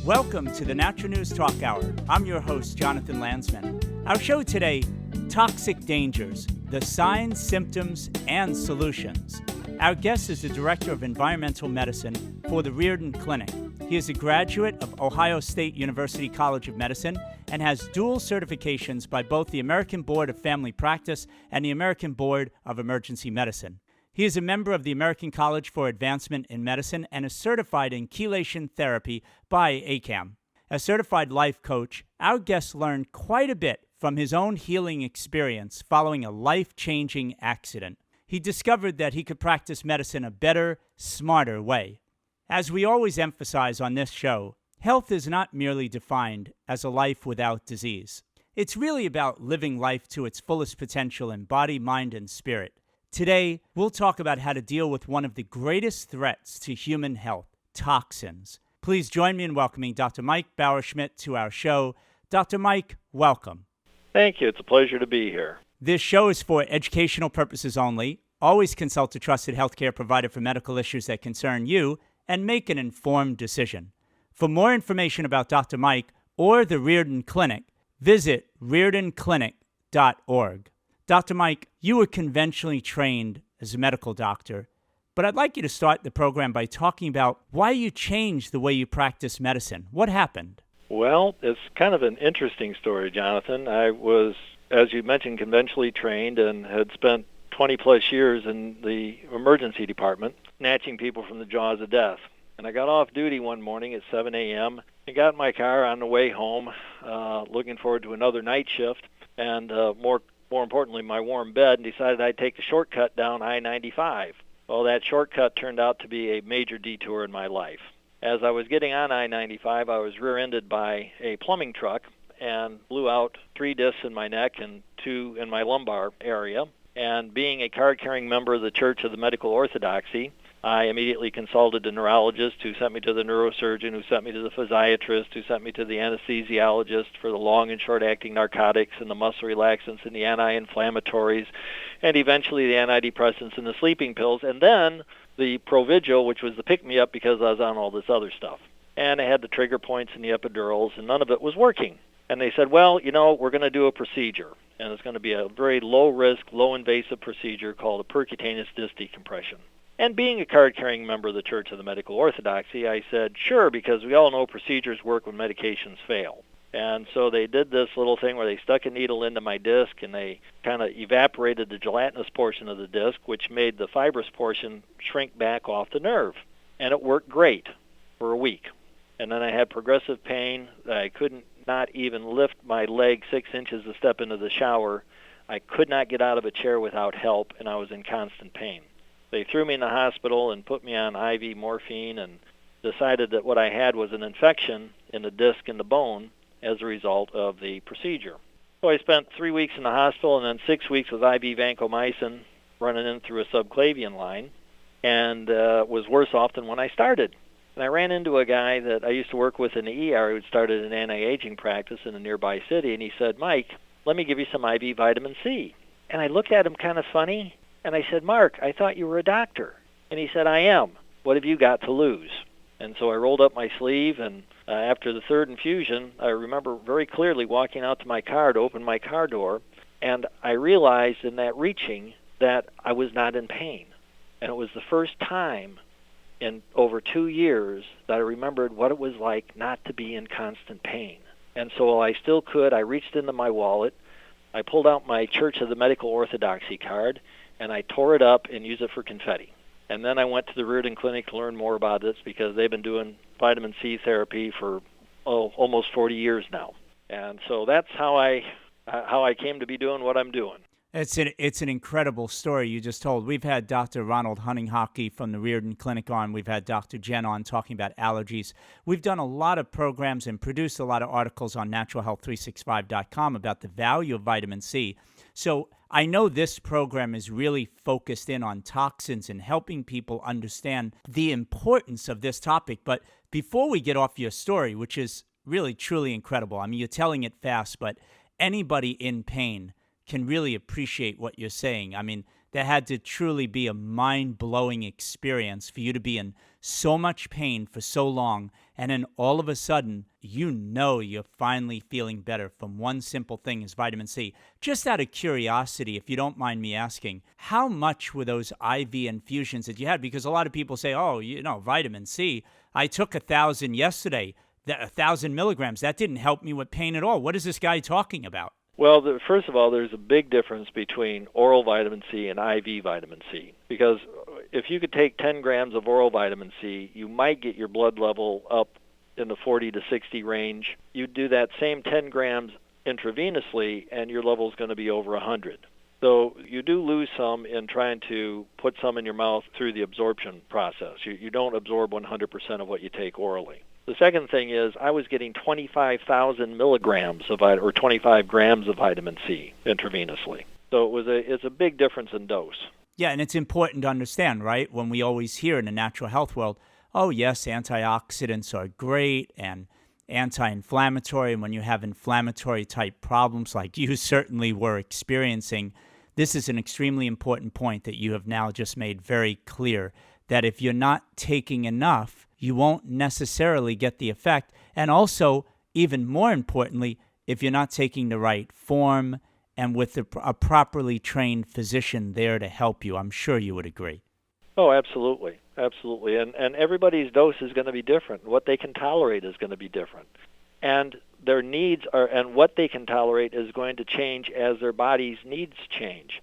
Welcome to the Natural News Talk Hour. I'm your host, Jonathan Landsman. Our show today, Toxic Dangers, the Signs, Symptoms, and Solutions. Our guest is the Director of Environmental Medicine for the Riordan Clinic. He is a graduate of Ohio State University College of Medicine and has dual certifications by both the American Board of Family Practice and the American Board of Emergency Medicine. He is a member of the American College for Advancement in Medicine and is certified in chelation therapy by ACAM. As certified life coach, our guest learned quite a bit from his own healing experience following a life-changing accident. He discovered that he could practice medicine a better, smarter way. As we always emphasize on this show, health is not merely defined as a life without disease. It's really about living life to its fullest potential in body, mind, and spirit. Today, we'll talk about how to deal with one of the greatest threats to human health, toxins. Please join me in welcoming Dr. Mike Bauerschmidt to our show. Dr. Mike, welcome. Thank you. It's a pleasure to be here. This show is for educational purposes only. Always consult a trusted healthcare provider for medical issues that concern you and make an informed decision. For more information about Dr. Mike or the Riordan Clinic, visit riordanclinic.org. Dr. Mike, you were conventionally trained as a medical doctor, but I'd like you to start the program by talking about why you changed the way you practice medicine. What happened? Well, it's kind of an interesting story, Jonathan. I was, as you mentioned, conventionally trained and had spent 20-plus years in the emergency department, snatching people from the jaws of death. And I got off duty one morning at 7 a.m. and got in my car on the way home, looking forward to another night shift and more importantly, my warm bed, and decided I'd take the shortcut down I-95. Well, that shortcut turned out to be a major detour in my life. As I was getting on I-95, I was rear-ended by a plumbing truck and blew out 3 discs in my neck and 2 in my lumbar area. And being a card-carrying member of the Church of the Medical Orthodoxy, I immediately consulted a neurologist who sent me to the neurosurgeon, who sent me to the physiatrist, who sent me to the anesthesiologist for the long and short-acting narcotics and the muscle relaxants and the anti-inflammatories, and eventually the antidepressants and the sleeping pills, and then the Provigil, which was the pick-me-up because I was on all this other stuff. And I had the trigger points and the epidurals, and none of it was working. And they said, well, we're going to do a procedure, and it's going to be a very low-risk, low-invasive procedure called a percutaneous disc decompression. And being a card-carrying member of the Church of the Medical Orthodoxy, I said, sure, because we all know procedures work when medications fail. And so they did this little thing where they stuck a needle into my disc, and they kind of evaporated the gelatinous portion of the disc, which made the fibrous portion shrink back off the nerve. And it worked great for a week. And then I had progressive pain. I couldn't not even lift my leg 6 inches to step into the shower. I could not get out of a chair without help, and I was in constant pain. They threw me in the hospital and put me on IV morphine and decided that what I had was an infection in the disc in the bone as a result of the procedure. So I spent 3 weeks in the hospital and then 6 weeks with IV vancomycin running in through a subclavian line, and was worse off than when I started. And I ran into a guy that I used to work with in the ER who had started an anti-aging practice in a nearby city, and he said, Mike, let me give you some IV vitamin C. And I looked at him kind of funny, and I said, Mark, I thought you were a doctor. And he said, I am. What have you got to lose? And so I rolled up my sleeve, and after the third infusion, I remember very clearly walking out to my car to open my car door, and I realized in that reaching that I was not in pain. And it was the first time in over 2 years that I remembered what it was like not to be in constant pain. And so while I still could, I reached into my wallet, I pulled out my Church of the Medical Orthodoxy card, and I tore it up and used it for confetti. And then I went to the Riordan Clinic to learn more about this because they've been doing vitamin C therapy for almost 40 years now. And so that's how I came to be doing what I'm doing. It's an incredible story you just told. We've had Dr. Ronald Hunning-Hockey from the Riordan Clinic on. We've had Dr. Jen on talking about allergies. We've done a lot of programs and produced a lot of articles on NaturalHealth365.com about the value of vitamin C. So I know this program is really focused in on toxins and helping people understand the importance of this topic. But before we get off your story, which is really, truly incredible, I mean, you're telling it fast, but anybody in pain can really appreciate what you're saying. I mean, there had to truly be a mind-blowing experience for you to be in so much pain for so long, and then all of a sudden, you're finally feeling better from one simple thing as vitamin C. Just out of curiosity, if you don't mind me asking, how much were those IV infusions that you had? Because a lot of people say, vitamin C, I took 1,000 yesterday, 1,000 milligrams. That didn't help me with pain at all. What is this guy talking about? Well, first of all, there's a big difference between oral vitamin C and IV vitamin C. Because if you could take 10 grams of oral vitamin C, you might get your blood level up in the 40 to 60 range. You do that same 10 grams intravenously, and your level is going to be over 100. So you do lose some in trying to put some in your mouth through the absorption process. You don't absorb 100% of what you take orally. The second thing is I was getting 25,000 milligrams or 25 grams of vitamin C intravenously. So it's a big difference in dose. Yeah, and it's important to understand, right? When we always hear in the natural health world, oh, yes, antioxidants are great and anti-inflammatory. And when you have inflammatory type problems like you certainly were experiencing, this is an extremely important point that you have now just made very clear, that if you're not taking enough, you won't necessarily get the effect. And also, even more importantly, if you're not taking the right form and with a properly trained physician there to help you, I'm sure you would agree. Oh, absolutely. Absolutely. And everybody's dose is going to be different. What they can tolerate is going to be different. And their needs and what they can tolerate is going to change as their body's needs change,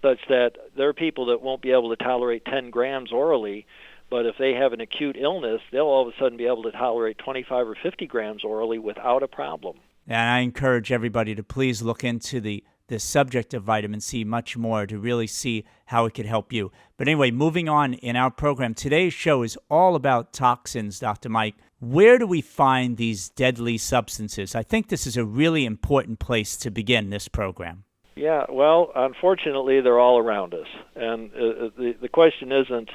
such that there are people that won't be able to tolerate 10 grams orally, but if they have an acute illness, they'll all of a sudden be able to tolerate 25 or 50 grams orally without a problem. And I encourage everybody to please look into the subject of vitamin C much more to really see how it could help you. But anyway, moving on in our program, today's show is all about toxins, Dr. Mike. Where do we find these deadly substances? I think this is a really important place to begin this program. Yeah, well, unfortunately, they're all around us. And the question isn't,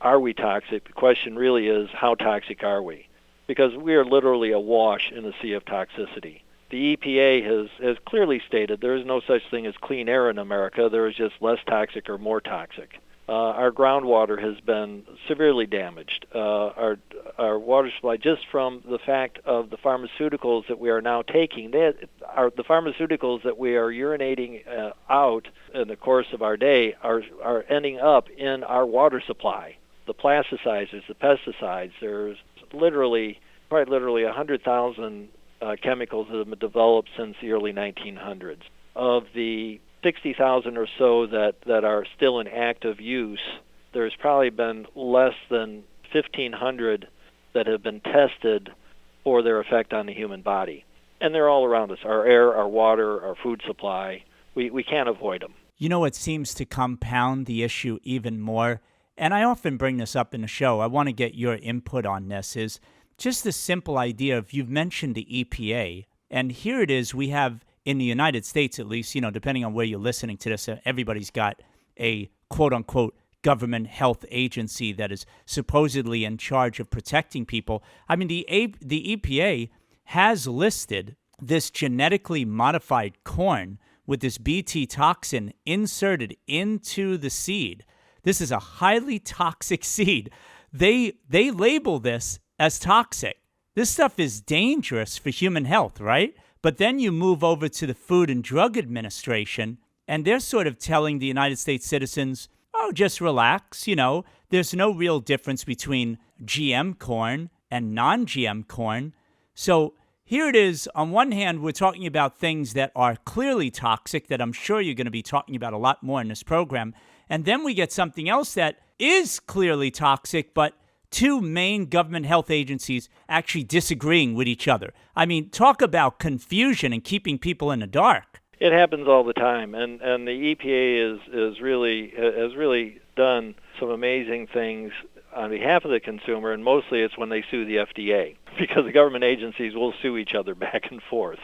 are we toxic? The question really is, how toxic are we? Because we are literally awash in a sea of toxicity. The EPA has clearly stated there is no such thing as clean air in America. There is just less toxic or more toxic. Our groundwater has been severely damaged. Our water supply, just from the fact of the pharmaceuticals that we are now taking, the pharmaceuticals that we are urinating out in the course of our day are ending up in our water supply. The plasticizers, the pesticides, there's quite literally 100,000 chemicals that have been developed since the early 1900s. Of the 60,000 or so that are still in active use, there's probably been less than 1,500 that have been tested for their effect on the human body. And they're all around us, our air, our water, our food supply. We can't avoid them. You know what seems to compound the issue even more, and I often bring this up in the show, I want to get your input on this, is just the simple idea of, you've mentioned the EPA, and here it is, we have, in the United States at least, depending on where you're listening to this, everybody's got a quote-unquote government health agency that is supposedly in charge of protecting people. I mean, the EPA has listed this genetically modified corn with this Bt toxin inserted into the seed. This is a highly toxic seed. They label this as toxic. This stuff is dangerous for human health, right? But then you move over to the Food and Drug Administration, and they're sort of telling the United States citizens, oh, just relax, there's no real difference between GM corn and non-GM corn. So here it is. On one hand, we're talking about things that are clearly toxic that I'm sure you're going to be talking about a lot more in this program. And then we get something else that is clearly toxic, but two main government health agencies actually disagreeing with each other. I mean, talk about confusion and keeping people in the dark. It happens all the time, and the EPA has really done some amazing things on behalf of the consumer, and mostly it's when they sue the FDA, because the government agencies will sue each other back and forth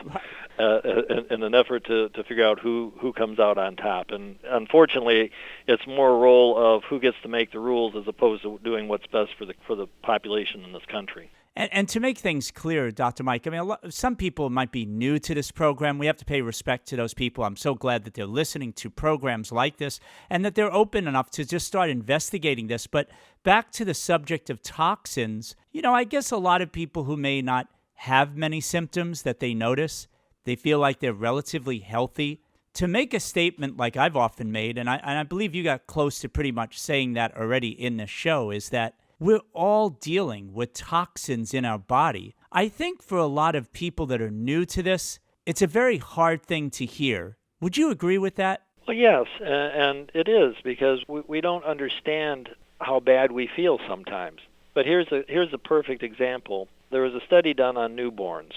in an effort to figure out who comes out on top. And unfortunately, it's more a role of who gets to make the rules as opposed to doing what's best for the population in this country. And to make things clear, Dr. Mike, I mean, some people might be new to this program. We have to pay respect to those people. I'm so glad that they're listening to programs like this and that they're open enough to just start investigating this. But back to the subject of toxins, I guess a lot of people who may not have many symptoms that they notice, they feel like they're relatively healthy. To make a statement like I've often made, and I believe you got close to pretty much saying that already in the show, is that we're all dealing with toxins in our body. I think for a lot of people that are new to this, it's a very hard thing to hear. Would you agree with that? Well, yes, and it is, because we don't understand how bad we feel sometimes. But here's a perfect example. There was a study done on newborns,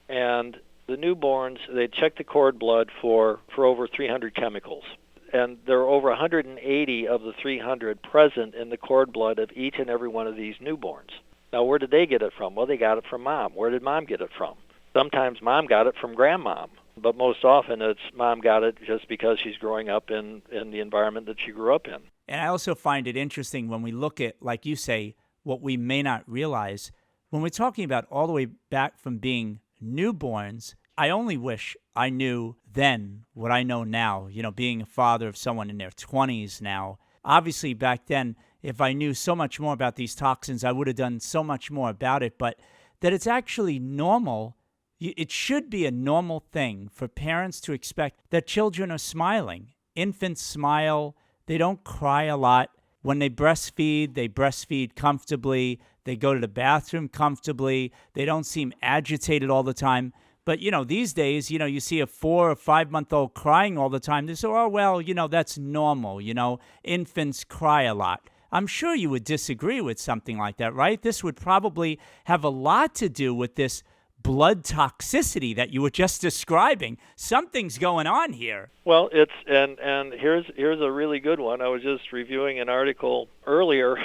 and the newborns, they checked the cord blood for over 300 chemicals. And there are over 180 of the 300 present in the cord blood of each and every one of these newborns. Now, where did they get it from? Well, they got it from mom. Where did mom get it from? Sometimes mom got it from grandmom, but most often it's mom got it just because she's growing up in the environment that she grew up in. And I also find it interesting when we look at, like you say, what we may not realize. When we're talking about all the way back from being newborns, I only wish I knew then what I know now, being a father of someone in their 20s now. Obviously, back then, if I knew so much more about these toxins, I would have done so much more about it. But that it's actually normal, it should be a normal thing for parents to expect that children are smiling. Infants smile. They don't cry a lot. When they breastfeed comfortably. They go to the bathroom comfortably. They don't seem agitated all the time. But, these days, you see a 4 or 5 month old crying all the time. They say, oh, well, that's normal. Infants cry a lot. I'm sure you would disagree with something like that, right? This would probably have a lot to do with this blood toxicity that you were just describing. Something's going on here. Well, and here's a really good one. I was just reviewing an article earlier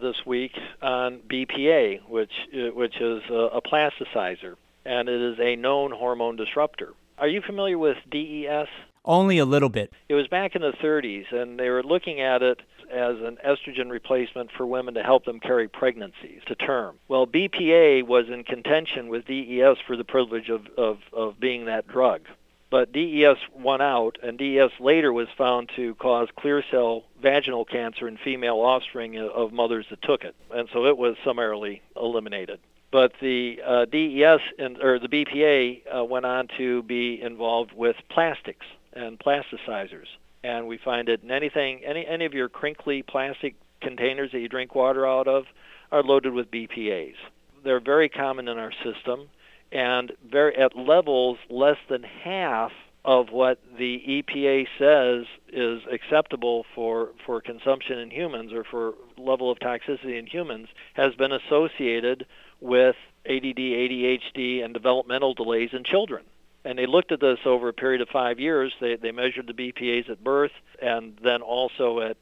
this week on BPA, which is a plasticizer, and it is a known hormone disruptor. Are you familiar with DES? Only a little bit. It was back in the 30s, and they were looking at it as an estrogen replacement for women to help them carry pregnancies to term. Well, BPA was in contention with DES for the privilege of being that drug. But DES won out, and DES later was found to cause clear cell vaginal cancer in female offspring of mothers that took it. And so it was summarily eliminated. But the the BPA went on to be involved with plastics and plasticizers. And we find it in any of your crinkly plastic containers that you drink water out of are loaded with BPAs. They're very common in our system, and at levels less than half of what the EPA says is acceptable for consumption in humans, or for level of toxicity in humans, has been associated with ADD, ADHD, and developmental delays in children. And they looked at this over a period of 5 years. They measured the BPAs at birth, and then also at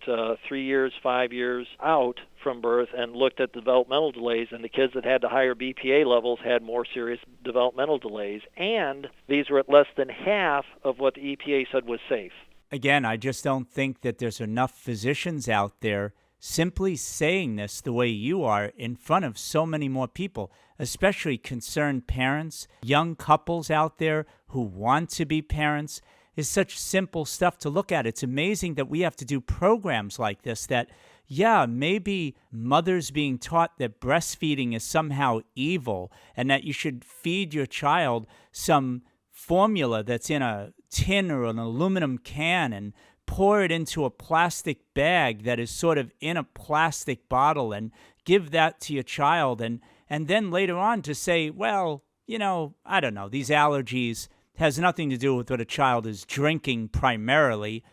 3 years, 5 years out from birth, and looked at developmental delays. And the kids that had the higher BPA levels had more serious developmental delays. And these were at less than half of what the EPA said was safe. Again, I just don't think that there's enough physicians out there simply saying this the way you are in front of so many more people, especially concerned parents, young couples out there who want to be parents, is such simple stuff to look at. It's amazing that we have to do programs like this that, yeah, maybe mothers being taught that breastfeeding is somehow evil and that you should feed your child some formula that's in a tin or an aluminum can and pour it into a plastic bag that is sort of in a plastic bottle and give that to your child. And then later on to say, well, I don't know, these allergies has nothing to do with what a child is drinking primarily.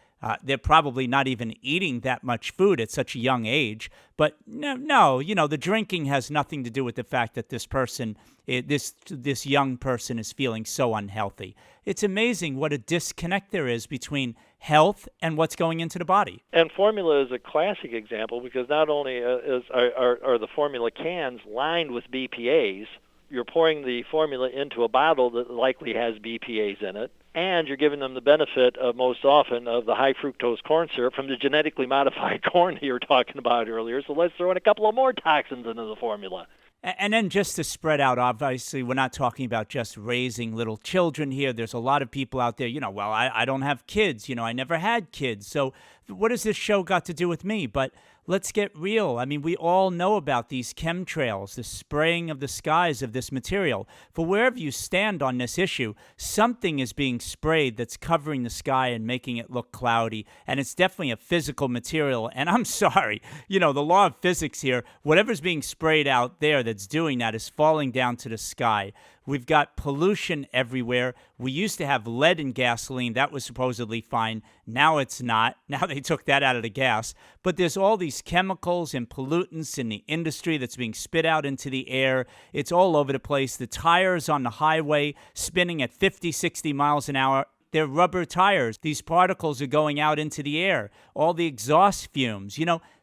They're probably not even eating that much food at such a young age. But no, the drinking has nothing to do with the fact that this person, this young person is feeling so unhealthy. It's amazing what a disconnect there is between health and what's going into the body. And formula is a classic example, because not only are the formula cans lined with BPAs, you're pouring the formula into a bottle that likely has BPAs in it, and you're giving them the benefit of, most often, of the high fructose corn syrup from the genetically modified corn that you were talking about earlier. So let's throw in a couple of more toxins into the formula. And then just to spread out, obviously, we're not talking about just raising little children here. There's a lot of people out there, well, I don't have kids. I never had kids. So what has this show got to do with me? But let's get real. I mean, we all know about these chemtrails, the spraying of the skies of this material. For wherever you stand on this issue, something is being sprayed that's covering the sky and making it look cloudy. And it's definitely a physical material. And I'm sorry, the law of physics here, whatever's being sprayed out there that's doing that is falling down to the sky. We've got pollution everywhere. We used to have lead in gasoline. That was supposedly fine. Now it's not. Now they took that out of the gas. But there's all these chemicals and pollutants in the industry that's being spit out into the air. It's all over the place. The tires on the highway spinning at 50, 60 miles an hour. They're rubber tires. These particles are going out into the air. All the exhaust fumes.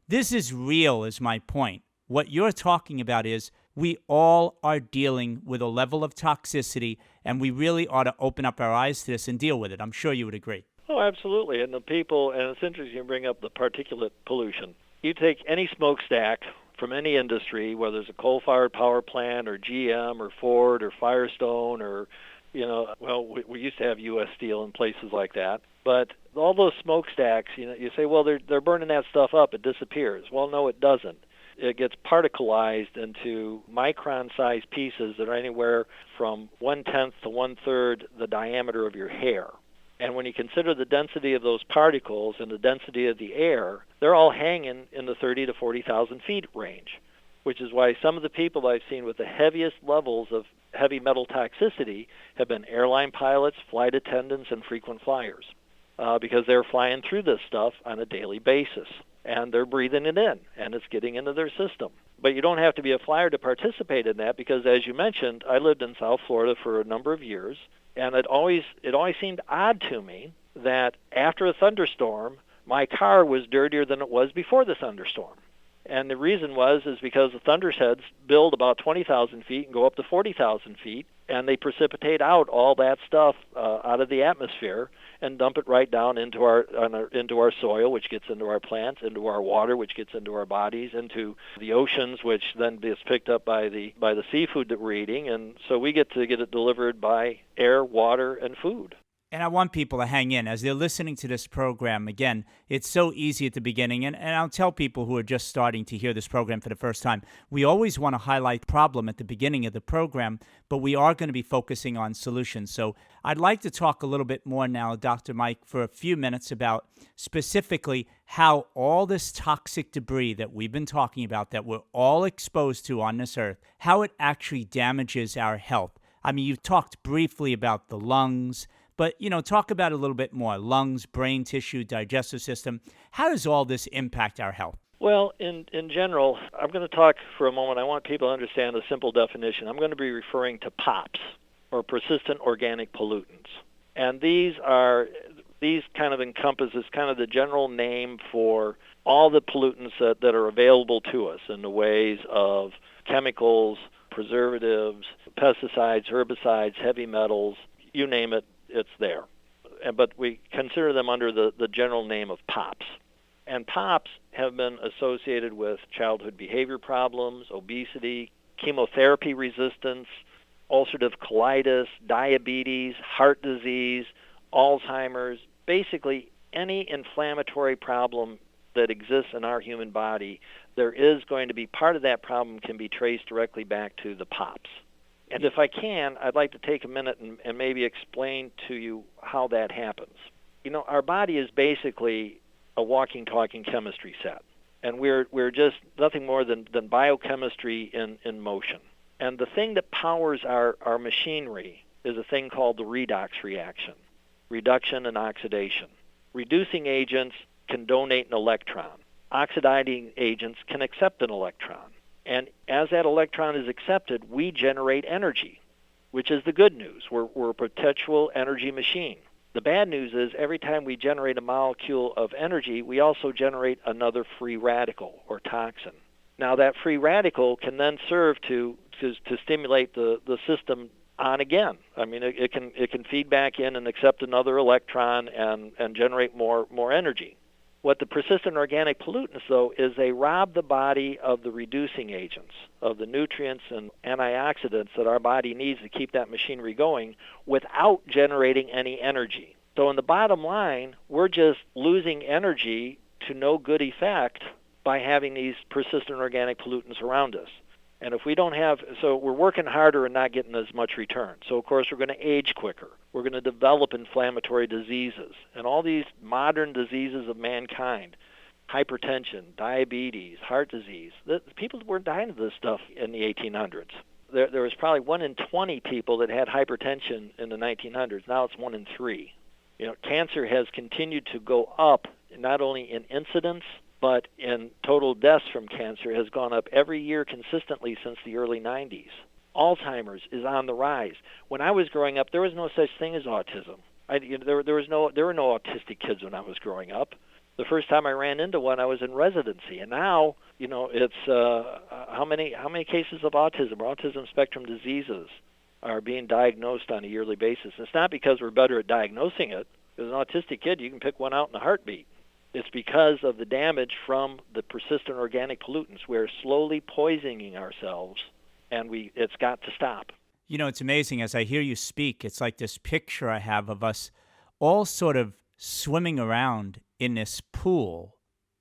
This is real, is my point. What you're talking about is we all are dealing with a level of toxicity, and we really ought to open up our eyes to this and deal with it. I'm sure you would agree. Oh, absolutely. And it's interesting you bring up the particulate pollution. You take any smokestack from any industry, whether it's a coal-fired power plant or GM or Ford or Firestone or, we used to have U.S. Steel and places like that. But all those smokestacks, you say, well, they're burning that stuff up, it disappears. Well, no, it doesn't. It gets particleized into micron-sized pieces that are anywhere from 1/10 to 1/3 the diameter of your hair. And when you consider the density of those particles and the density of the air, they're all hanging in the 30 to 40,000 feet range, which is why some of the people I've seen with the heaviest levels of heavy metal toxicity have been airline pilots, flight attendants, and frequent flyers, because they're flying through this stuff on a daily basis. And they're breathing it in, and it's getting into their system. But you don't have to be a flyer to participate in that because, as you mentioned, I lived in South Florida for a number of years, and it always seemed odd to me that after a thunderstorm, my car was dirtier than it was before the thunderstorm. And the reason is because the thunderheads build about 20,000 feet and go up to 40,000 feet, and they precipitate out all that stuff out of the atmosphere and dump it right down into our soil, which gets into our plants, into our water, which gets into our bodies, into the oceans, which then gets picked up by the seafood that we're eating, and so we get it delivered by air, water, and food. And I want people to hang in as they're listening to this program. Again, it's so easy at the beginning, and I'll tell people who are just starting to hear this program for the first time, we always want to highlight the problem at the beginning of the program, but we are going to be focusing on solutions. So I'd like to talk a little bit more now, Dr. Mike, for a few minutes about specifically how all this toxic debris that we've been talking about, that we're all exposed to on this earth, how it actually damages our health. I mean, you've talked briefly about the lungs, but, talk about it a little bit more. Lungs, brain tissue, digestive system. How does all this impact our health? Well, in general, I'm going to talk for a moment. I want people to understand a simple definition. I'm going to be referring to POPs, or persistent organic pollutants. And these kind of encompasses kind of the general name for all the pollutants that are available to us in the ways of chemicals, preservatives, pesticides, herbicides, heavy metals, you name it. It's there. But we consider them under the general name of POPs. And POPs have been associated with childhood behavior problems, obesity, chemotherapy resistance, ulcerative colitis, diabetes, heart disease, Alzheimer's, basically any inflammatory problem that exists in our human body, there is going to be part of that problem can be traced directly back to the POPs. And if I can, I'd like to take a minute and maybe explain to you how that happens. Our body is basically a walking, talking chemistry set. And we're just nothing more than biochemistry in motion. And the thing that powers our machinery is a thing called the redox reaction, reduction and oxidation. Reducing agents can donate an electron. Oxidizing agents can accept an electron. And as that electron is accepted, we generate energy, which is the good news. We're a perpetual energy machine. The bad news is every time we generate a molecule of energy, we also generate another free radical or toxin. Now, that free radical can then serve to stimulate the system on again. I mean, it can feed back in and accept another electron and generate more energy. What the persistent organic pollutants, though, is they rob the body of the reducing agents, of the nutrients and antioxidants that our body needs to keep that machinery going without generating any energy. So in the bottom line, we're just losing energy to no good effect by having these persistent organic pollutants around us. And if we don't have, so we're working harder and not getting as much return. So, of course, we're going to age quicker. We're going to develop inflammatory diseases. And all these modern diseases of mankind, hypertension, diabetes, heart disease, people weren't dying of this stuff in the 1800s. There was probably 1 in 20 people that had hypertension in the 1900s. Now it's 1 in 3. Cancer has continued to go up, not only in incidence, but in total deaths from cancer has gone up every year consistently since the early 90s. Alzheimer's is on the rise. When I was growing up, there was no such thing as autism. There were no autistic kids when I was growing up. The first time I ran into one, I was in residency, and now, it's how many cases of autism or autism spectrum diseases are being diagnosed on a yearly basis. It's not because we're better at diagnosing it. As an autistic kid, you can pick one out in a heartbeat. It's because of the damage from the persistent organic pollutants. We're slowly poisoning ourselves, and it's got to stop. It's amazing. As I hear you speak, it's like this picture I have of us all sort of swimming around in this pool,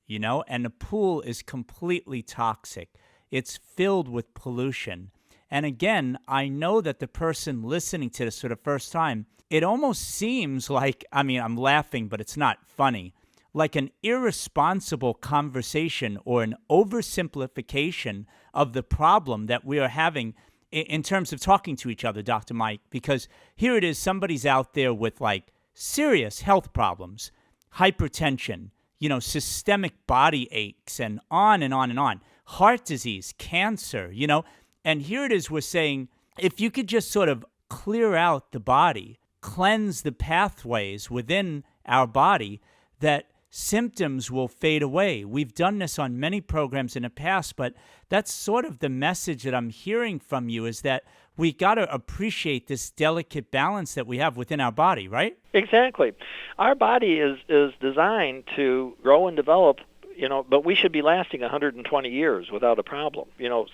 and the pool is completely toxic. It's filled with pollution. And again, I know that the person listening to this for the first time, it almost seems like, I'm laughing, but it's not funny, like an irresponsible conversation or an oversimplification of the problem that we are having in terms of talking to each other, Dr. Mike, because here it is, somebody's out there with like serious health problems, hypertension, systemic body aches, and on and on and on, heart disease, cancer, and here it is, we're saying, if you could just sort of clear out the body, cleanse the pathways within our body, that symptoms will fade away. We've done this on many programs in the past, but that's sort of the message that I'm hearing from you, is that we got to appreciate this delicate balance that we have within our body, right? Exactly. Our body is designed to grow and develop, but we should be lasting 120 years without a problem.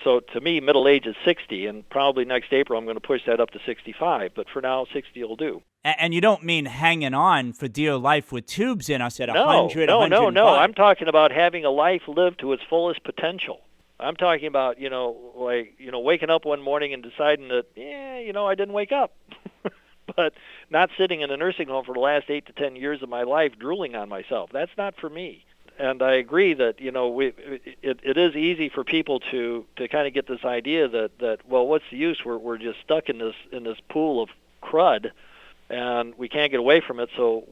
So to me, middle age is 60, and probably next April I'm going to push that up to 65, but for now, 60 will do. And you don't mean hanging on for dear life with tubes in us at 100, No. 105. I'm talking about having a life lived to its fullest potential. I'm talking about, waking up one morning and deciding that, I didn't wake up. But not sitting in a nursing home for the last 8 to 10 years of my life drooling on myself. That's not for me. And I agree that, it is easy for people to kind of get this idea that what's the use? We're just stuck in this pool of crud, and we can't get away from it, so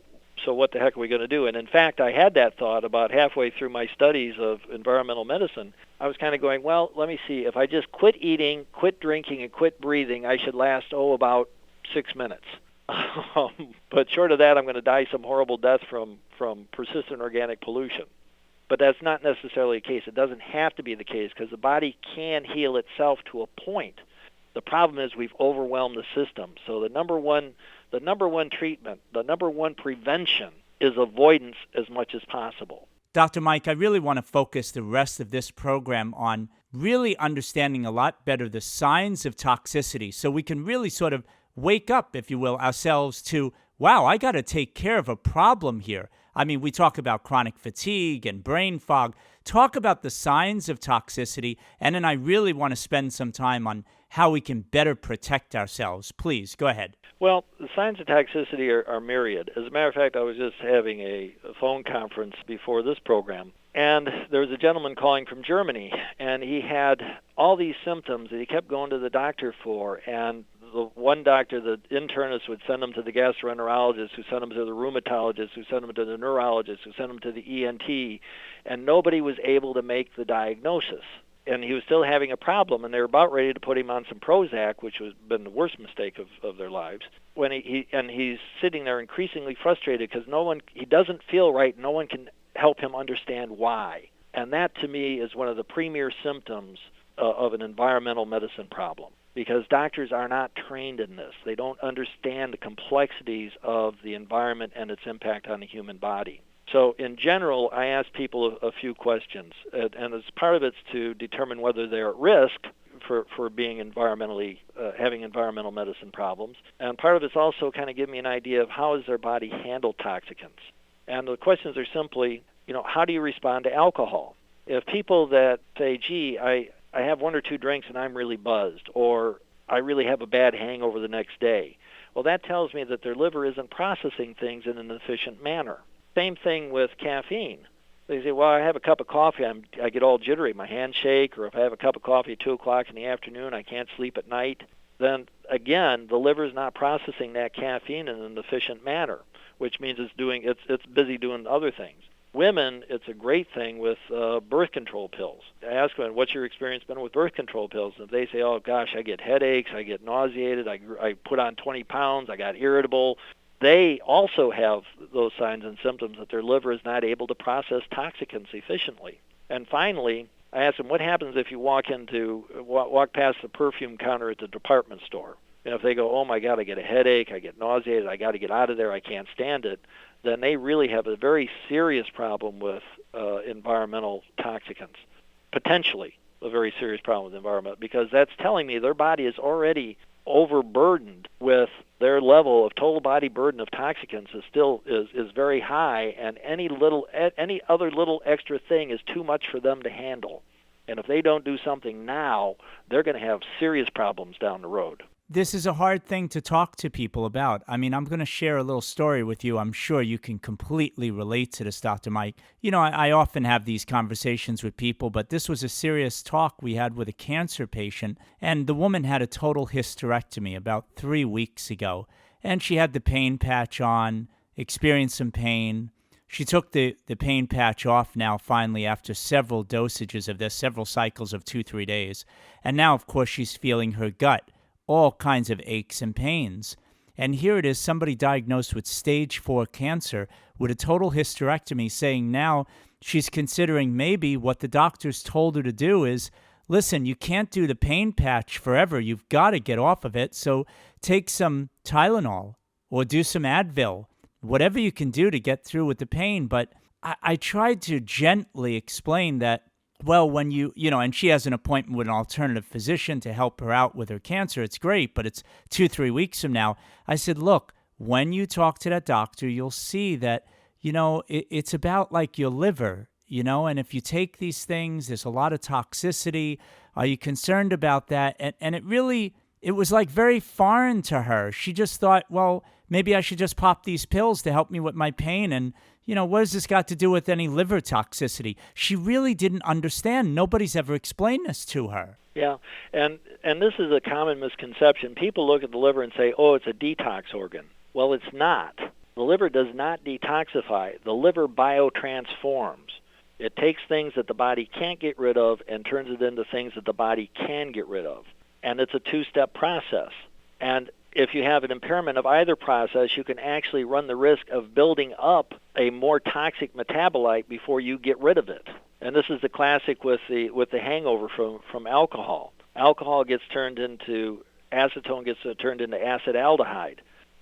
what the heck are we going to do? And in fact, I had that thought about halfway through my studies of environmental medicine. I was kind of going, well, let me see. If I just quit eating, quit drinking, and quit breathing, I should last, about 6 minutes. But short of that, I'm going to die some horrible death from persistent organic pollution. But that's not necessarily the case. It doesn't have to be the case, because the body can heal itself to a point. The problem is we've overwhelmed the system. So the number one treatment, the number one prevention is avoidance as much as possible. Dr. Mike, I really want to focus the rest of this program on really understanding a lot better the signs of toxicity, so we can really sort of wake up, if you will, ourselves to, wow, I got to take care of a problem here. We talk about chronic fatigue and brain fog. Talk about the signs of toxicity, and then I really want to spend some time on how we can better protect ourselves. Please, go ahead. Well, the signs of toxicity are myriad. As a matter of fact, I was just having a phone conference before this program, and there was a gentleman calling from Germany, and he had all these symptoms that he kept going to the doctor for, and the one doctor, the internist, would send him to the gastroenterologist, who sent him to the rheumatologist, who sent him to the neurologist, who sent him to the ENT, and nobody was able to make the diagnosis. And he was still having a problem, and they were about ready to put him on some Prozac, which has been the worst mistake of their lives. When he's sitting there increasingly frustrated because he doesn't feel right. No one can help him understand why. And that, to me, is one of the premier symptoms of an environmental medicine problem, because doctors are not trained in this. They don't understand the complexities of the environment and its impact on the human body. So in general, I ask people a few questions, and as part of it's to determine whether they're at risk for being having environmental medicine problems, and part of it's also kind of give me an idea of how does their body handle toxicants. And the questions are simply, how do you respond to alcohol? If people that say, gee, I have one or two drinks and I'm really buzzed, or I really have a bad hangover the next day, well, that tells me that their liver isn't processing things in an efficient manner. Same thing with caffeine. They say, well, I have a cup of coffee, I get all jittery, my hands shake, or if I have a cup of coffee at 2 o'clock in the afternoon, I can't sleep at night. Then, again, the liver is not processing that caffeine in an efficient manner, which means it's busy doing other things. Women, it's a great thing with birth control pills. I ask them, what's your experience been with birth control pills? And if they say, oh, gosh, I get headaches, I get nauseated, I put on 20 pounds, I got irritable, they also have those signs and symptoms that their liver is not able to process toxicants efficiently. And finally, I ask them, what happens if you walk past the perfume counter at the department store? And if they go, oh, my God, I get a headache, I get nauseated, I got to get out of there, I can't stand it, then they really have a very serious problem with environmental toxicants, potentially a very serious problem with environment, because that's telling me their body is already overburdened with their level of total body burden of toxicants is very high, and any other little extra thing is too much for them to handle. And if they don't do something now, they're going to have serious problems down the road. This is a hard thing to talk to people about. I mean, I'm going to share a little story with you. I'm sure you can completely relate to this, Dr. Mike. You know, I often have these conversations with people, but this was a serious talk we had with a cancer patient, and the woman had a total hysterectomy about 3 weeks ago, and she had the pain patch on, experienced some pain. She took the pain patch off now, finally, after several dosages of this, several cycles of 2-3 days. And now, of course, she's feeling her gut, all kinds of aches and pains. And here it is, somebody diagnosed with stage 4 cancer with a total hysterectomy, saying now she's considering maybe what the doctors told her to do is, listen, you can't do the pain patch forever. You've got to get off of it. So take some Tylenol or do some Advil, whatever you can do to get through with the pain. But I tried to gently explain that, well, when and she has an appointment with an alternative physician to help her out with her cancer. It's great, but it's 2-3 weeks from now. I said, look, when you talk to that doctor, you'll see that, it's about like your liver, and if you take these things, there's a lot of toxicity. Are you concerned about that? And it was like very foreign to her. She just thought, well, maybe I should just pop these pills to help me with my pain. And, what has this got to do with any liver toxicity? She really didn't understand. Nobody's ever explained this to her. Yeah, and this is a common misconception. People look at the liver and say, oh, it's a detox organ. Well, it's not. The liver does not detoxify. The liver biotransforms. It takes things that the body can't get rid of and turns it into things that the body can get rid of. And it's a 2-step process. And if you have an impairment of either process, you can actually run the risk of building up a more toxic metabolite before you get rid of it. And this is the classic with the hangover from alcohol. Alcohol gets turned into acetone, gets turned into acetaldehyde.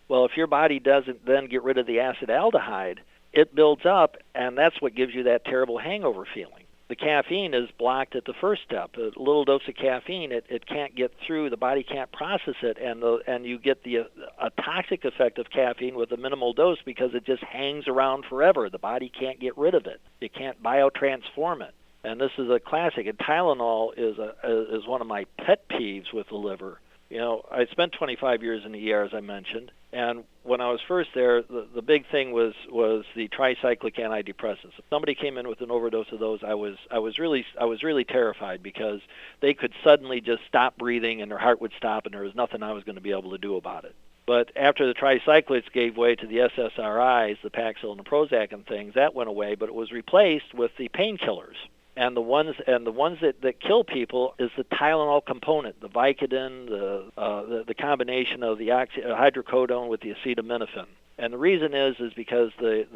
Well, if your body doesn't then get rid of the acetaldehyde, it builds up, and that's what gives you that terrible hangover feeling. The caffeine is blocked at the first step. A little dose of caffeine, it can't get through. The body can't process it, and you get a toxic effect of caffeine with a minimal dose because it just hangs around forever. The body can't get rid of it. It can't biotransform it. And this is a classic. And Tylenol is one of my pet peeves with the liver. I spent 25 years in the ER, as I mentioned, and when I was first there, the big thing was the tricyclic antidepressants. If somebody came in with an overdose of those, I was really terrified because they could suddenly just stop breathing and their heart would stop, and there was nothing I was going to be able to do about it. But after the tricyclics gave way to the SSRIs, the Paxil and the Prozac and things, that went away, but it was replaced with the painkillers. And the ones that kill people is the Tylenol component, the Vicodin, the combination of the hydrocodone with the acetaminophen. And the reason is because the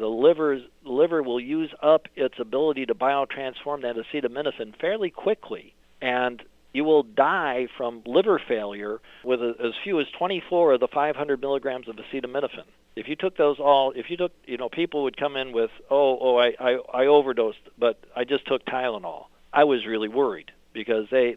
liver will use up its ability to biotransform that acetaminophen fairly quickly, and you will die from liver failure with as few as 24 of the 500 milligrams of acetaminophen. If you took those all, people would come in with, I overdosed, but I just took Tylenol. I was really worried because they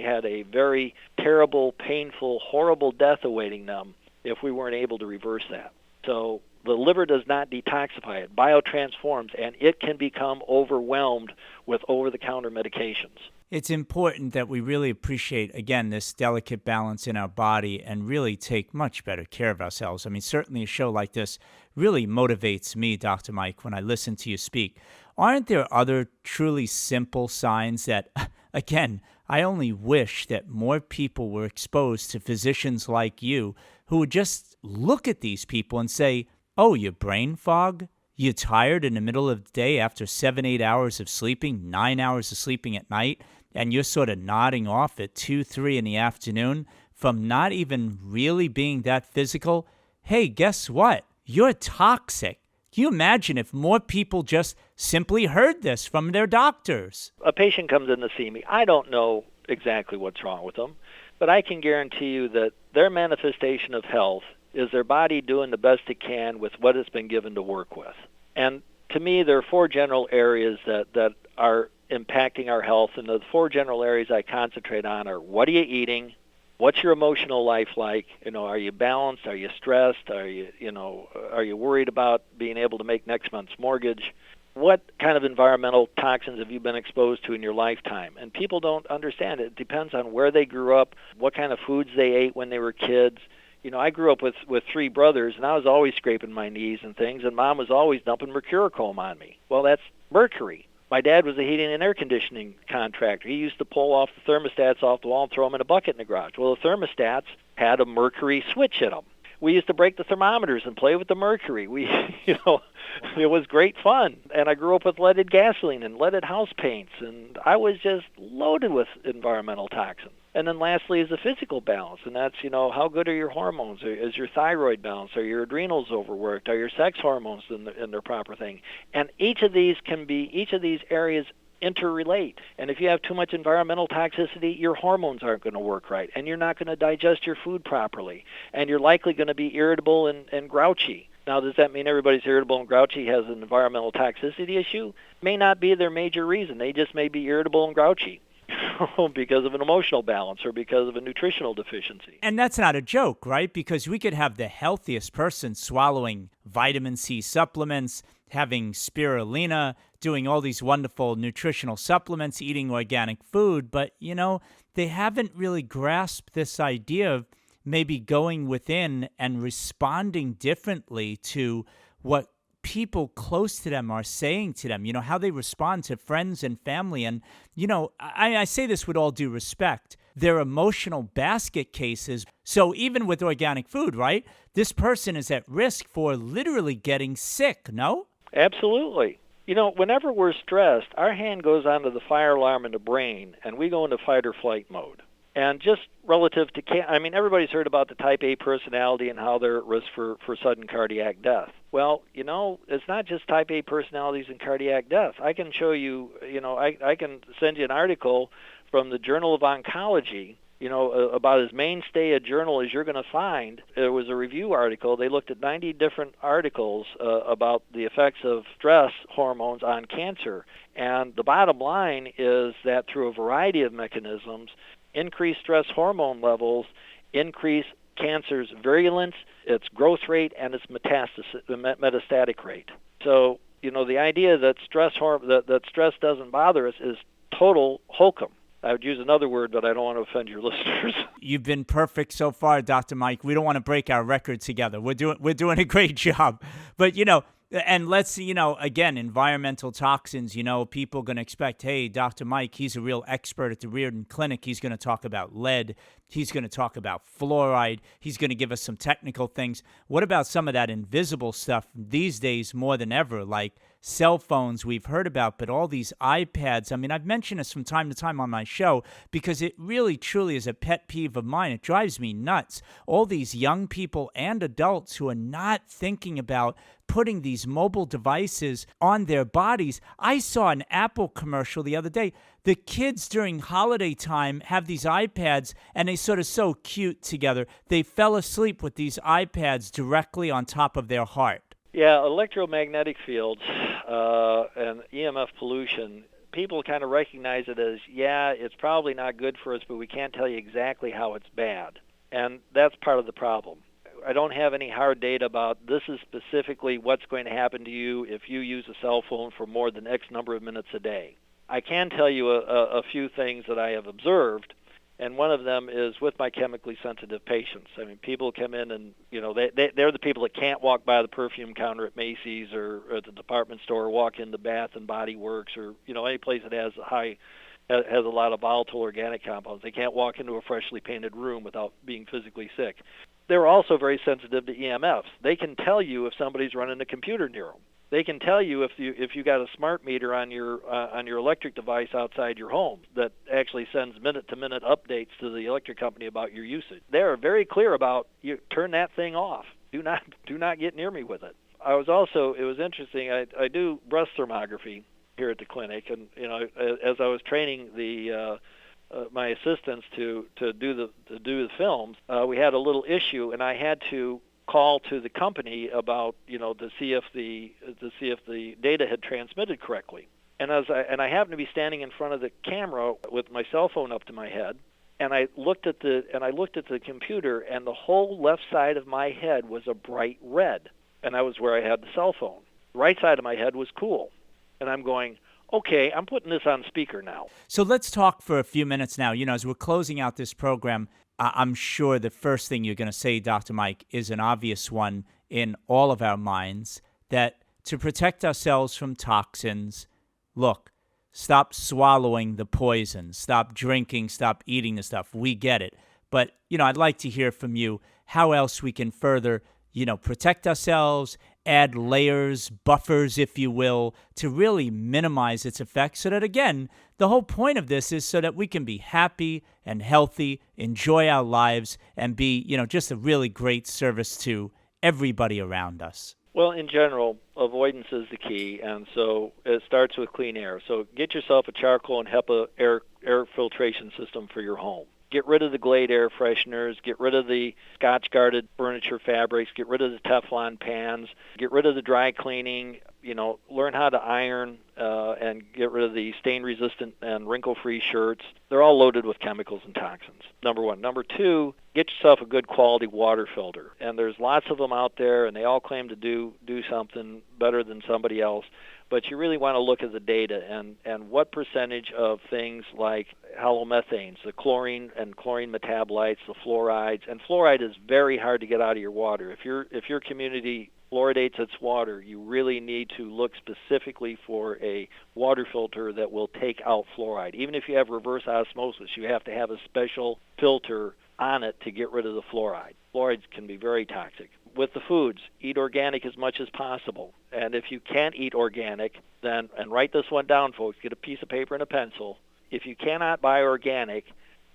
had a very terrible, painful, horrible death awaiting them if we weren't able to reverse that. So The liver does not detoxify it, biotransforms, and it can become overwhelmed with over-the-counter medications. It's important that we really appreciate, again, this delicate balance in our body and really take much better care of ourselves. I mean, certainly a show like this really motivates me, Dr. Mike, when I listen to you speak. Aren't there other truly simple signs that, again, I only wish that more people were exposed to physicians like you who would just look at these people and say, oh, you brain fog? You're tired in the middle of the day after 7-8 hours of sleeping, 9 hours of sleeping at night, and you're sort of nodding off at 2-3 in the afternoon from not even really being that physical? Hey, guess what? You're toxic. Can you imagine if more people just simply heard this from their doctors? A patient comes in to see me. I don't know exactly what's wrong with them, but I can guarantee you that their manifestation of health is their body doing the best it can with what it's been given to work with. And to me, there are 4 general areas that are impacting our health, and the 4 general areas I concentrate on are: what are you eating? What's your emotional life like? Are you balanced? Are you stressed? Are you worried about being able to make next month's mortgage? What kind of environmental toxins have you been exposed to in your lifetime? And people don't understand it. It depends on where they grew up, what kind of foods they ate when they were kids. I grew up with 3 brothers, and I was always scraping my knees and things, and Mom was always dumping mercurochrome on me. Well, that's mercury. My dad was a heating and air conditioning contractor. He used to pull off the thermostats off the wall and throw them in a bucket in the garage. Well, the thermostats had a mercury switch in them. We used to break the thermometers and play with the mercury. It was great fun. And I grew up with leaded gasoline and leaded house paints, and I was just loaded with environmental toxins. And then lastly is the physical balance, and that's, how good are your hormones? Is your thyroid balanced? Are your adrenals overworked? Are your sex hormones in their proper thing? And each of these areas interrelate. And if you have too much environmental toxicity, your hormones aren't going to work right, and you're not going to digest your food properly, and you're likely going to be irritable and grouchy. Now, does that mean everybody's irritable and grouchy has an environmental toxicity issue? May not be their major reason. They just may be irritable and grouchy because of an emotional balance or because of a nutritional deficiency. And that's not a joke, right? Because we could have the healthiest person swallowing vitamin C supplements, having spirulina, doing all these wonderful nutritional supplements, eating organic food, but, they haven't really grasped this idea of maybe going within and responding differently to what people close to them are saying to them, how they respond to friends and family. And, I say this with all due respect, they're emotional basket cases. So even with organic food, right, this person is at risk for literally getting sick, no? Absolutely. Whenever we're stressed, our hand goes onto the fire alarm in the brain, and we go into fight or flight mode. And just relative to, everybody's heard about the type A personality and how they're at risk for sudden cardiac death. Well, it's not just type A personalities and cardiac death. I can show you, I can send you an article from the Journal of Oncology, about as mainstay a journal as you're going to find. It was a review article. They looked at 90 different articles about the effects of stress hormones on cancer. And the bottom line is that through a variety of mechanisms, increased stress hormone levels increase cancer's virulence, its growth rate, and its metastatic rate. So, the idea that that stress doesn't bother us is total hokum. I would use another word, but I don't want to offend your listeners. You've been perfect so far, Dr. Mike. We don't want to break our record together. We're doing a great job. But, and let's, again, environmental toxins, people going to expect, hey, Dr. Mike, he's a real expert at the Riordan Clinic. He's going to talk about lead. He's going to talk about fluoride. He's going to give us some technical things. What about some of that invisible stuff these days more than ever, like cell phones we've heard about, but all these iPads? I've mentioned this from time to time on my show because it really, truly is a pet peeve of mine. It drives me nuts. All these young people and adults who are not thinking about putting these mobile devices on their bodies. I saw an Apple commercial the other day. The kids during holiday time have these iPads, and they sort of so cute together. They fell asleep with these iPads directly on top of their heart. Yeah, electromagnetic fields and EMF pollution, people kind of recognize it as, it's probably not good for us, but we can't tell you exactly how it's bad. And that's part of the problem. I don't have any hard data about this is specifically what's going to happen to you if you use a cell phone for more than X number of minutes a day. I can tell you a few things that I have observed, and one of them is with my chemically sensitive patients. I mean, people come in and, they're the people that can't walk by the perfume counter at Macy's or at the department store, or walk into Bath and Body Works, or, any place that has a lot of volatile organic compounds. They can't walk into a freshly painted room without being physically sick. They're also very sensitive to EMFs. They can tell you if somebody's running a computer near them. They can tell you if you got a smart meter on your electric device outside your home that actually sends minute-to-minute updates to the electric company about your usage. They are very clear about you turn that thing off. Do not get near me with it. It was interesting. I do breast thermography here at the clinic, and as I was training my assistants to do the films, we had a little issue, and I had to call to the company about to see if the data had transmitted correctly. And I happened to be standing in front of the camera with my cell phone up to my head, and I looked at the computer, and the whole left side of my head was a bright red, and that was where I had the cell phone. The right side of my head was cool. And I'm going, okay, I'm putting this on speaker now. So let's talk for a few minutes now. As we're closing out this program, I'm sure the first thing you're going to say, Dr. Mike, is an obvious one in all of our minds, that to protect ourselves from toxins, look, stop swallowing the poison, stop drinking, stop eating the stuff. We get it. But, I'd like to hear from you how else we can further, protect ourselves, add layers, buffers, if you will, to really minimize its effects so that, again, the whole point of this is so that we can be happy and healthy, enjoy our lives, and be, just a really great service to everybody around us. Well, in general, avoidance is the key, and so it starts with clean air. So get yourself a charcoal and HEPA air filtration system for your home. Get rid of the Glade air fresheners, get rid of the Scotch-guarded furniture fabrics, get rid of the Teflon pans, get rid of the dry cleaning, learn how to iron and get rid of the stain-resistant and wrinkle-free shirts. They're all loaded with chemicals and toxins, number one. Number two, get yourself a good quality water filter. And there's lots of them out there, and they all claim to do something better than somebody else. But you really want to look at the data and what percentage of things like halomethanes, the chlorine and chlorine metabolites, the fluorides, and fluoride is very hard to get out of your water. If your community fluoridates its water, you really need to look specifically for a water filter that will take out fluoride. Even if you have reverse osmosis, you have to have a special filter on it to get rid of the fluoride. Fluorides can be very toxic. With the foods, eat organic as much as possible. And if you can't eat organic, then, and write this one down, folks, get a piece of paper and a pencil. If you cannot buy organic,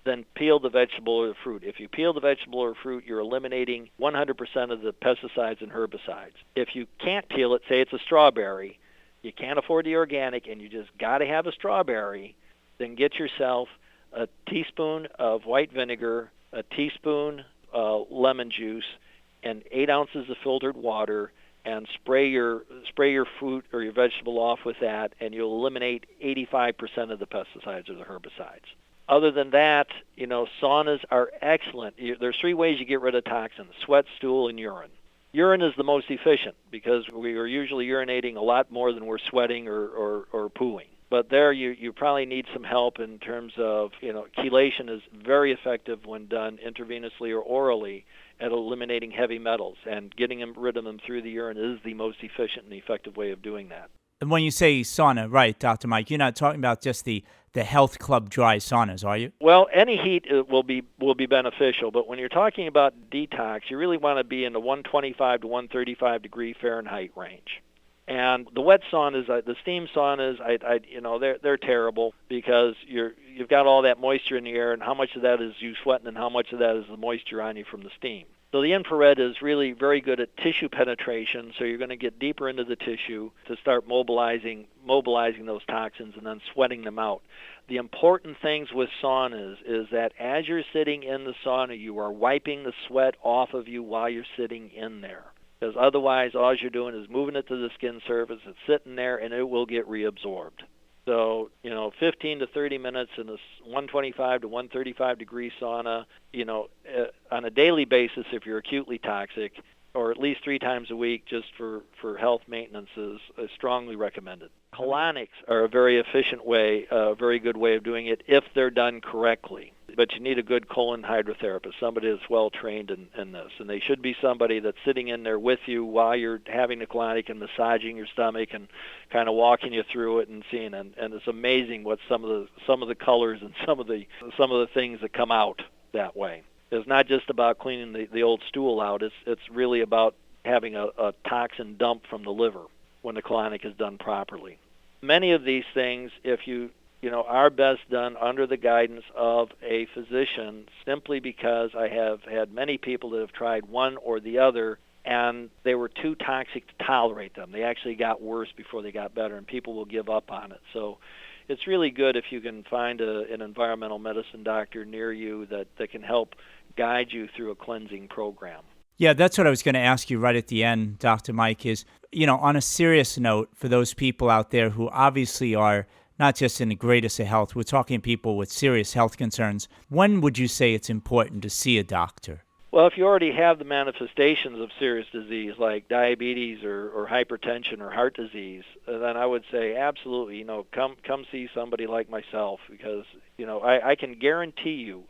then peel the vegetable or the fruit. If you peel the vegetable or fruit, you're eliminating 100% of the pesticides and herbicides. If you can't peel it, say it's a strawberry, you can't afford the organic and you just got to have a strawberry, then get yourself a teaspoon of white vinegar, a teaspoon lemon juice, and 8 ounces of filtered water, and spray your fruit or your vegetable off with that, and you'll eliminate 85% of the pesticides or the herbicides. Other than that, saunas are excellent. There's 3 ways you get rid of toxins: sweat, stool, and urine. Urine is the most efficient because we are usually urinating a lot more than we're sweating or pooing. But there you probably need some help in terms of, chelation is very effective when done intravenously or orally at eliminating heavy metals, and getting rid of them through the urine is the most efficient and effective way of doing that. And when you say sauna, right, Dr. Mike, you're not talking about just the health club dry saunas, are you? Well, any heat will be beneficial, but when you're talking about detox, you really want to be in the 125 to 135 degree Fahrenheit range. And the wet saunas, the steam saunas, they're terrible because you've got all that moisture in the air, and how much of that is you sweating and how much of that is the moisture on you from the steam. So the infrared is really very good at tissue penetration, so you're going to get deeper into the tissue to start mobilizing those toxins and then sweating them out. The important things with saunas is that as you're sitting in the sauna, you are wiping the sweat off of you while you're sitting in there. Because otherwise, all you're doing is moving it to the skin surface, it's sitting there, and it will get reabsorbed. So, 15 to 30 minutes in a 125 to 135 degree sauna, on a daily basis if you're acutely toxic, or at least 3 times a week just for health maintenance is strongly recommended. Colonics are a very efficient way, a very good way of doing it if they're done correctly. But you need a good colon hydrotherapist, somebody that's well trained in this. And they should be somebody that's sitting in there with you while you're having the colonic and massaging your stomach and kind of walking you through it and seeing. And it's amazing what some of the colors and some of the things that come out that way. It's not just about cleaning the old stool out. It's really about having a toxin dump from the liver when the colonic is done properly. Many of these things, if you are best done under the guidance of a physician, simply because I have had many people that have tried one or the other and they were too toxic to tolerate them. They actually got worse before they got better, and people will give up on it. So it's really good if you can find an environmental medicine doctor near you that can help guide you through a cleansing program. Yeah, that's what I was going to ask you right at the end, Dr. Mike, is, on a serious note, for those people out there who obviously are not just in the greatest of health, we're talking people with serious health concerns, when would you say it's important to see a doctor? Well, if you already have the manifestations of serious disease like diabetes or hypertension or heart disease, then I would say absolutely, come see somebody like myself, because, I can guarantee you,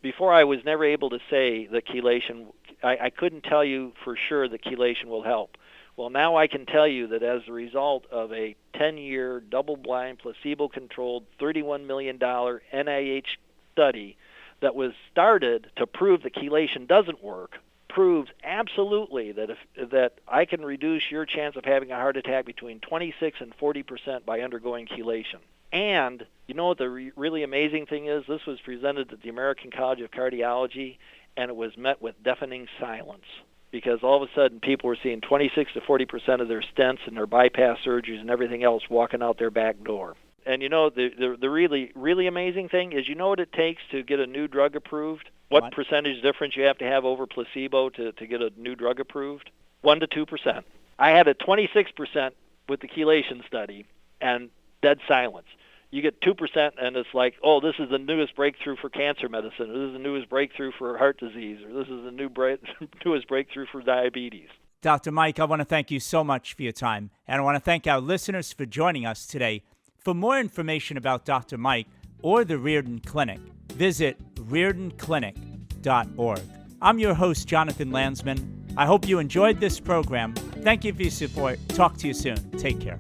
before I was never able to say that chelation, I couldn't tell you for sure that chelation will help. Well, now I can tell you that as a result of a 10-year, double-blind, placebo-controlled, $31 million NIH study that was started to prove that chelation doesn't work, proves absolutely that I can reduce your chance of having a heart attack between 26 and 40% by undergoing chelation. And you know what the really amazing thing is? This was presented at the American College of Cardiology, and it was met with deafening silence, because all of a sudden people were seeing 26 to 40% of their stents and their bypass surgeries and everything else walking out their back door. And the really, really amazing thing is, what it takes to get a new drug approved? What percentage difference you have to have over placebo to get a new drug approved? 1 to 2%. I had a 26% with the chelation study and dead silence. You get 2% and it's like, oh, this is the newest breakthrough for cancer medicine, or this is the newest breakthrough for heart disease, or this is the newest breakthrough for diabetes. Dr. Mike, I want to thank you so much for your time, and I want to thank our listeners for joining us today. For more information about Dr. Mike or the Riordan Clinic, visit riordanclinic.org. I'm your host, Jonathan Landsman. I hope you enjoyed this program. Thank you for your support. Talk to you soon. Take care.